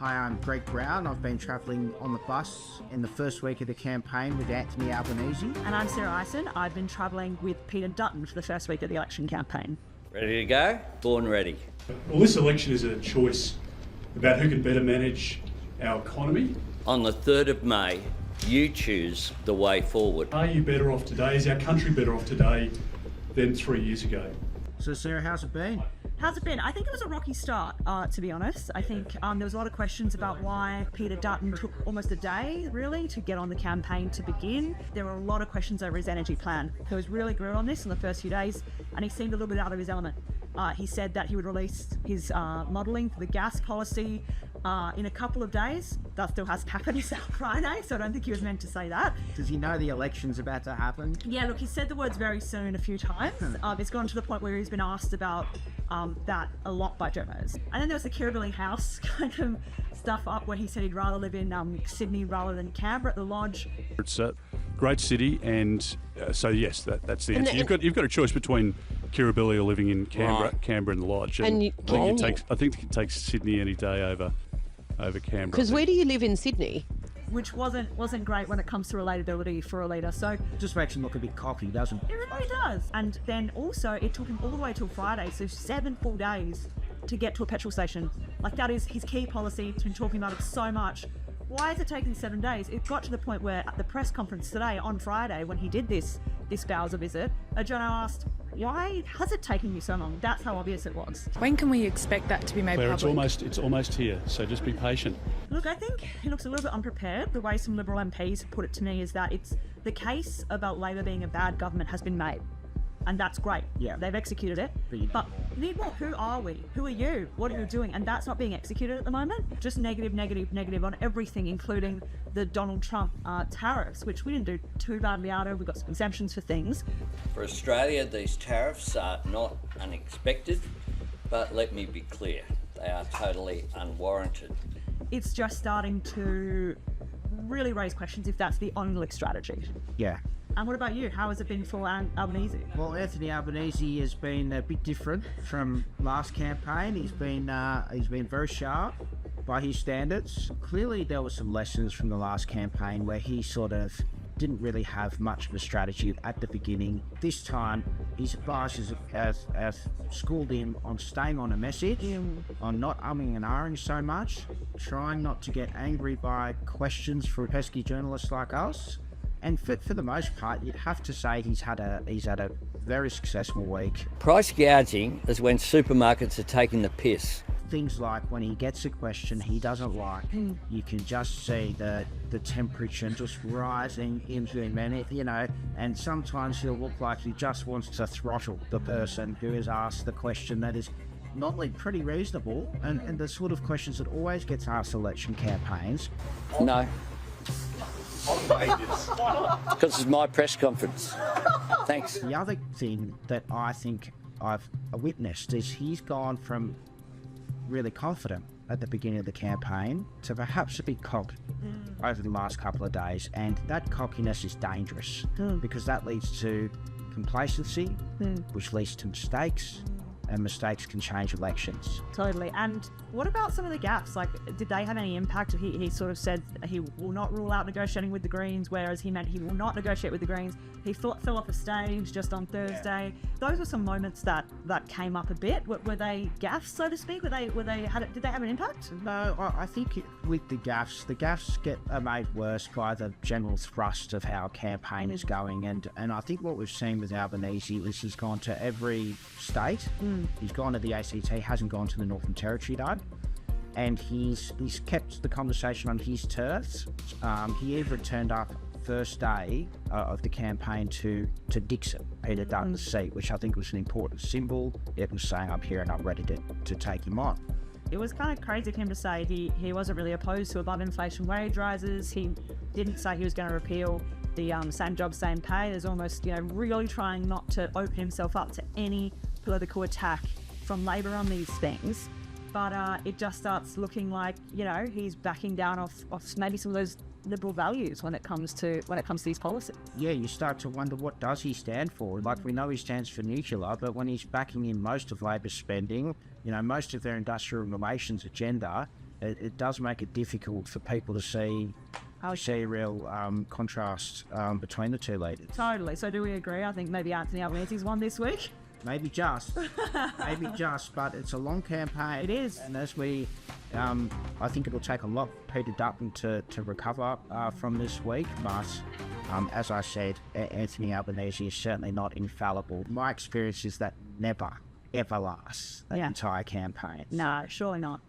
Hi, I'm Greg Brown. I've been travelling on the bus in the first week of the campaign with Anthony Albanese. And I'm Sarah Ison. I've been travelling with Peter Dutton for the first week of the election campaign. Ready to go? Born ready. Well, this election is a choice about who can better manage our economy. On the 3rd of May, you choose the way forward. Are you better off today? Is our country better off today than 3 years ago? So, Sarah, how's it been? How's it been? I think it was a rocky start, to be honest. I think there was a lot of questions about why Peter Dutton took almost a day, really, to get on the campaign to begin. There were a lot of questions over his energy plan. He was really grilled on this in the first few days, and he seemed a little bit out of his element. He said that he would release his modelling for the gas policy in a couple of days. That still hasn't happened. It's out Friday, so I don't think he was meant to say that. Does he know the election's about to happen? Yeah, look, he said the words very soon a few times. It's gone to the point where he's been asked about that a lot by journalists. And then there was the Kirribilli House kind of stuff up where he said he'd rather live in Sydney rather than Canberra at the Lodge. It's a great city, and so yes, that's the answer. You've got a choice between Kirribilli or living in Canberra, right. Canberra and the Lodge. And I think it takes Sydney any day over Canberra. Because where do you live in Sydney? Which wasn't great when it comes to relatability for a leader. So just makes him look a bit cocky, doesn't it? It really does. And then also it took him all the way till Friday, so 7 full days to get to a petrol station. Like, that is his key policy. He's been talking about it so much. Why is it taking 7 days? It got to the point where at the press conference today on Friday, when he did this Bowser visit, a journo asked, why has it taken you so long? That's how obvious it was. When can we expect that to be made Claire, public? It's almost here, so just be patient. Look, I think he looks a little bit unprepared. The way some Liberal MPs put it to me is that it's the case about Labor being a bad government has been made. And that's great. Yeah. They've executed it. But we need more. Who are we? Who are you? What are you doing? And that's not being executed at the moment. Just negative on everything, including the Donald Trump tariffs, which we didn't do too badly out of. We've got some exemptions for things. For Australia, these tariffs are not unexpected, but let me be clear, they are totally unwarranted. It's just starting to really raise questions if that's the only strategy. Yeah. And what about you? How has it been for Albanese? Well, Anthony Albanese has been a bit different from last campaign. He's been very sharp by his standards. Clearly, there were some lessons from the last campaign where he sort of didn't really have much of a strategy at the beginning. This time, his advisors have schooled him on staying on a message, on not umming and ahhing so much, trying not to get angry by questions from pesky journalists like us. And for the most part, you'd have to say he's had a very successful week. Price gouging is when supermarkets are taking the piss. Things like when he gets a question he doesn't like, you can just see the temperature just rising into him, and sometimes he'll look like he just wants to throttle the person who has asked the question that is normally pretty reasonable, and the sort of questions that always gets asked election campaigns. No. Because it's my press conference. Thanks. The other thing that I think I've witnessed is he's gone from really confident at the beginning of the campaign to perhaps a bit cocky over the last couple of days, and that cockiness is dangerous because that leads to complacency, which leads to mistakes, and mistakes can change elections. Totally. And what about some of the gaffes? Like, did they have any impact? He sort of said he will not rule out negotiating with the Greens, whereas he meant he will not negotiate with the Greens. He fell off a stage just on Thursday. Those were some moments that came up a bit. Were they gaffes, so to speak? Did they have an impact? No, I think with the gaffes get made worse by the general thrust of how a campaign is going. And I think what we've seen with Albanese is he's gone to every state. He's gone to the ACT, hasn't gone to the Northern Territory though. And he's kept the conversation on his turf. He even turned up first day of the campaign to Dixon, Peter Dutton's seat, which I think was an important symbol. It was saying, I'm here and I'm ready to take him on. It was kind of crazy of him to say he wasn't really opposed to above inflation wage rises. He didn't say he was going to repeal the same job, same pay. There's almost, really trying not to open himself up to any political attack from Labor on these things. But it just starts looking like, he's backing down off maybe some of those Liberal values when it comes to these policies. Yeah, you start to wonder, what does he stand for? Like, we know he stands for nuclear, but when he's backing in most of Labor's spending, most of their industrial relations agenda, it does make it difficult for people to see a real contrast between the two leaders. Totally. So do we agree? I think maybe Anthony Albanese's won this week. Maybe just, but it's a long campaign. It is. And as I think it'll take a lot for Peter Dutton to recover from this week. But as I said, Anthony Albanese is certainly not infallible. My experience is that never, ever lasts, that entire campaign. No, surely not.